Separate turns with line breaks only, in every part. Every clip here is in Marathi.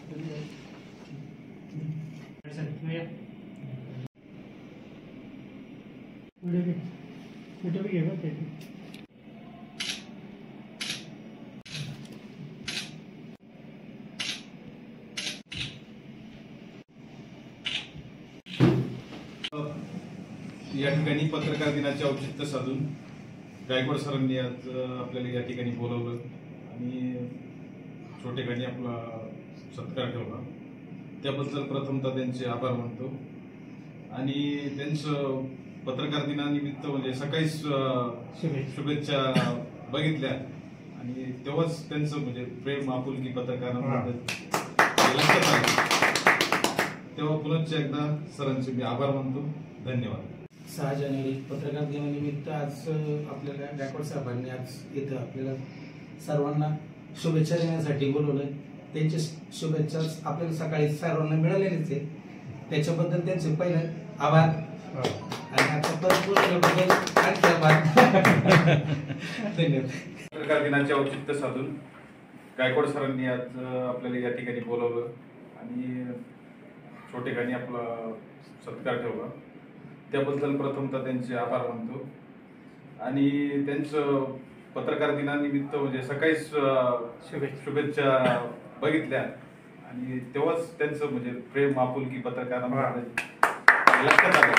या ठिकाणी पत्रकार दिनाचे औचित्य साधून गायकवाड सरांनी आज आपल्याला या ठिकाणी बोलवलं आणि छोटेखानी आपला सत्कार ठेवला। त्याबद्दल प्रथमतः त्यांचे आभार मानतो आणि त्यांचं पत्रकार दिनानिमित्त म्हणजे सकाळीच शुभेच्छा बघितल्या आणि तेव्हाच त्यांचं म्हणजे प्रेम आपुलकी पत्रकारांबद्दल लक्षात आलं। तेव्हा पुनश्च एकदा सरांचे मी आभार मानतो। धन्यवाद।
6 जानेवारी पत्रकार दिनानिमित्त आज आपल्याला गायकवाड साहेबांनी आज इथं आपल्याला सर्वांना शुभेच्छा देण्यासाठी बोलवलंय। त्यांच्या शुभेच्छा आपल्याला सकाळी सर्वांना मिळालेलीच आहे, त्याच्याबद्दल त्यांचे पहिले आभार आणि आता परत बोलल्याबद्दल आणखी आभार। धन्यवाद।
पत्रकार दिनाचे औचित्य साधून गायकवाड सरांनी आज आपल्याला या ठिकाणी बोलवलं आणि छोटेखानी आपला सत्कार ठेवला। त्याबद्दल प्रथमतः त्यांचे आभार मानतो आणि त्यांचं पत्रकार दिनानिमित्त म्हणजे सकाळीच शुभेच्छा बघितल्या आणि तेव्हाच त्यांचं म्हणजे प्रेम आपुलकी पत्रकारांबद्दल लक्षात आलं।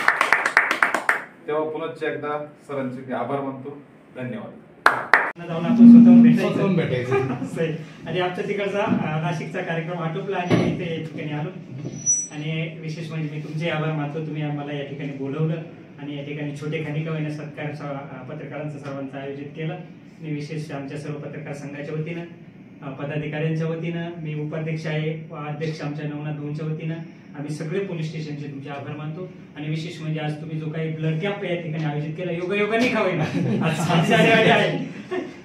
तेव्हा पुनश्च एकदा सरांचे मी आभार मानतो। धन्यवाद।
जाऊन आपण स्वतःहून भेटायचं आणि आमच्या तिकडचा नाशिकचा कार्यक्रम आटोपला आणि इथे या ठिकाणी आलो आणि विशेष म्हणजे मी तुमचे आभार मानतो। तुम्ही आम्हाला या ठिकाणी बोलवलं आणि या ठिकाणी छोटेखानी का होईना सत्कार पत्रकारांचा सर्वांचा आयोजित केलं आणि विशेष आमच्या सर्व पत्रकार संघाच्या वतीनं पदाधिकाऱ्यांच्या वतीनं मी उपाध्यक्ष आहे अध्यक्ष आमच्या नवनाथ दोनच्या वतीनं आम्ही सगळे पोलीस स्टेशनचे तुमचे आभार मानतो आणि विशेष म्हणजे आज तुम्ही जो काही ब्लड कॅम्प या ठिकाणी आयोजित केला योगायोगाने का होईना आज आहे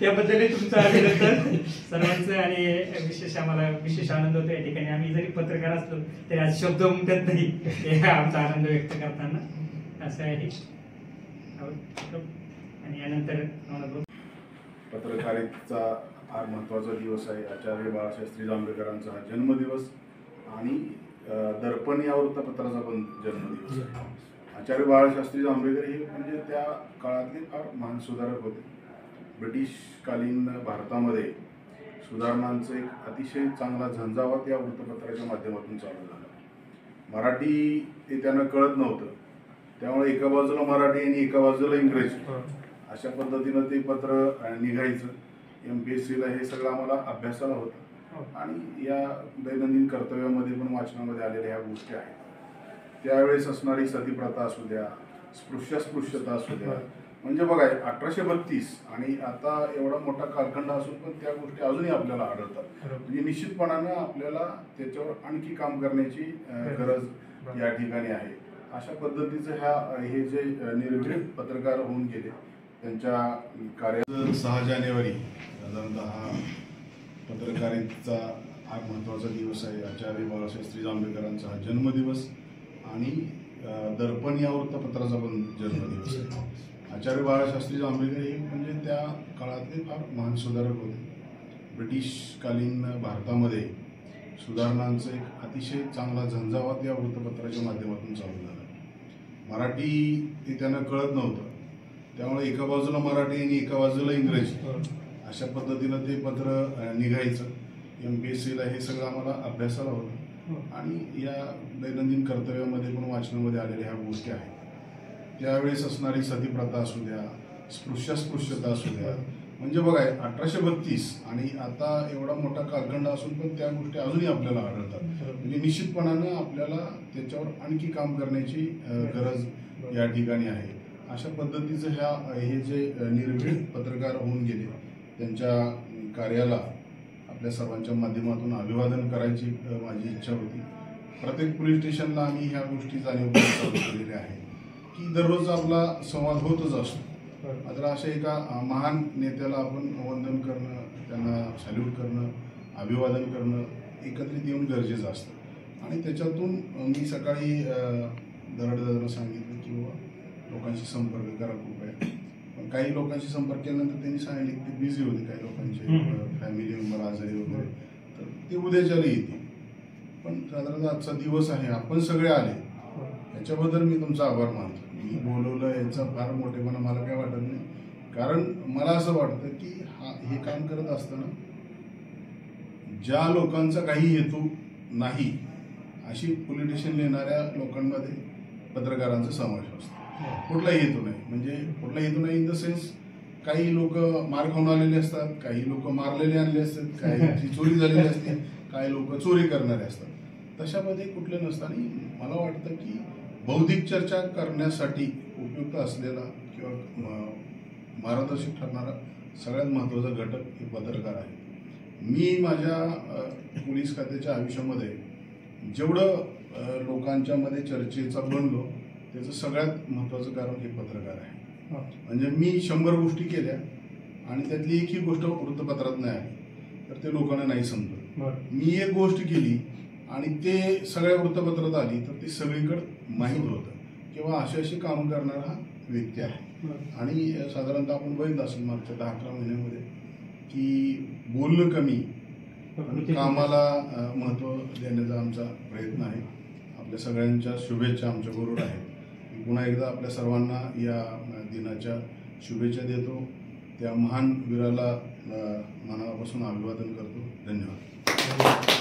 त्याबद्दल तुमचं अभिनंदन सर्वांचं आणि विशेष आम्हाला विशेष आनंद होतो या ठिकाणी। आम्ही जरी पत्रकार असलो तरी आज शब्द उमटत नाही हे आमचा आनंद व्यक्त करताना असं आहे। आणि यानंतर
पत्रकारितेचा फार महत्त्वाचा दिवस आहे। आचार्य बाळाशास्त्री जांभेकरांचा हा जन्मदिवस आणि दर्पण या वृत्तपत्राचा पण जन्मदिवस आहे। आचार्य बाळाशास्त्री जांभेकर हे म्हणजे त्या काळातले फार महान सुधारक होते। ब्रिटिशकालीन भारतामध्ये सुधारणांचं एक अतिशय चांगला झंझावात या वृत्तपत्राच्या माध्यमातून चालू झाला। मराठी ते त्यांना कळत नव्हतं, त्यामुळे एका बाजूला मराठी आणि एका बाजूला इंग्रजी अशा पद्धतीनं ते पत्र निघायचं। MPSCला हे सगळं आम्हाला अभ्यासाला होतं आणि या दैनंदिन कर्तव्यामध्ये पण वाचनामध्ये आलेल्या ह्या गोष्टी आहेत। त्यावेळेस असणारी सतीप्रथा असू द्या, स्पृश्यता असू द्या, म्हणजे बघा 1832 आणि आता एवढा मोठा कालखंड असून पण त्या गोष्टी अजूनही आपल्याला आढळतात। म्हणजे निश्चितपणानं आपल्याला त्याच्यावर आणखी काम करण्याची गरज या ठिकाणी आहे। अशा पद्धतीचं हे जे निर्भीड पत्रकार होऊन गेले त्यांच्या कार्यात 6 जानेवारी साधारणतः हा पत्रकारितेचा फार महत्त्वाचा दिवस आहे। आचार्य बाळाशास्त्री जांभेकरांचा हा जन्मदिवस आणि दर्पण या वृत्तपत्राचा पण जन्मदिवस आहे। आचार्य बाळाशास्त्री जांभेकर हे म्हणजे त्या काळातले फार महान सुधारक होते। ब्रिटिशकालीन भारतामध्ये सुधारणांचं एक अतिशय चांगला झंझावात या वृत्तपत्राच्या माध्यमातून चालू झाला। मराठी ते त्यांना कळत नव्हतं, त्यामुळे एका बाजूला मराठी आणि एका बाजूला इंग्रजी अशा पद्धतीनं ते पत्र निघायचं। MPSCला हे सगळं आम्हाला अभ्यासाला होतं आणि या दैनंदिन कर्तव्यामध्ये पण वाचनामध्ये आलेल्या ह्या गोष्टी आहेत। त्यावेळेस असणारी सतीप्रथा असू द्या, स्पृश्यता असू द्या, म्हणजे बघा 1832 आणि आता एवढा मोठा कालखंड असून पण त्या गोष्टी अजूनही आपल्याला आढळतात। म्हणजे निश्चितपणानं आपल्याला त्याच्यावर आणखी काम करण्याची गरज या ठिकाणी आहे। अशा पद्धतीचं हे जे निर्भीड पत्रकार होऊन गेले त्यांच्या कार्याला आपल्या सर्वांच्या माध्यमातून अभिवादन करायची माझी इच्छा होती। प्रत्येक पोलीस स्टेशनला आम्ही ह्या गोष्टी जाणीवपूर्वक चालू केलेल्या आहे की दररोज आपला संवाद होतच असतो। मात्र अशा एका महान नेत्याला आपण वंदन करणं, त्यांना सॅल्यूट करणं, अभिवादन करणं एकत्रित येऊन गरजेचं असतं। आणि त्याच्यातून मी सकाळी दरडादांना सांगितलं की बाबा लोकांशी संपर्क करा कृपया, पण काही लोकांशी संपर्क केल्यानंतर त्यांनी सांगितले की ते बिझी होते, काही लोकांचे फॅमिली मेंबर आजारी वगैरे, तर ते उद्याच्याला येतील। पण साधारणतः आजचा दिवस आहे, आपण सगळे आले याच्याबद्दल मी तुमचा आभार मानतो. मी बोलवलं यांचा फार मोठेपणा मला काय वाटत नाही, कारण मला असं वाटतं की हे काम करत असताना ज्या लोकांचा काही हेतू नाही अशी पोलिटिशियन येणाऱ्या लोकांमध्ये पत्रकारांचा समावेश असतो. कुठलाही हेतू नाही, म्हणजे कुठला हेतू नाही इन द सेन्स काही लोक मार खाऊन आलेले असतात, काही लोक मारलेले आणले असतात, काही चोरी झालेली असते, काही लोक चोरी करणारे असतात. तशामध्ये कुठले नसतं. आणि मला वाटतं की बौद्धिक चर्चा करण्यासाठी उपयुक्त असलेला किंवा मार्गदर्शक ठरणारा सगळ्यात महत्त्वाचा घटक हे पत्रकार आहे. मी माझ्या पोलीस खात्याच्या आयुष्यामध्ये जेवढं लोकांच्या मध्ये चर्चेचा बनलो त्याचं सगळ्यात महत्त्वाचं कारण हे पत्रकार आहे. म्हणजे मी 100 गोष्टी केल्या आणि त्यातली एकही गोष्ट वृत्तपत्रात नाही आली तर ते लोकांना नाही समजलं. मी एक गोष्ट केली आणि ते सगळ्या वृत्तपत्रात आली तर ते सगळीकडे माहीत होतं किंवा अशी कामं करणारा व्यक्ती आहे. आणि साधारणतः आपण बघितलं असेल मागच्या 10-11 महिन्यामध्ये की बोलणं कमी कामाला महत्त्व देण्याचा आमचा प्रयत्न आहे. आपल्या सगळ्यांच्या शुभेच्छा आमच्या बरोबर आहेत. मी पुन्हा एकदा आपल्या सर्वांना या दिनाच्या शुभेच्छा देतो. त्या महान वीराला मनापासून अभिवादन करतो. धन्यवाद.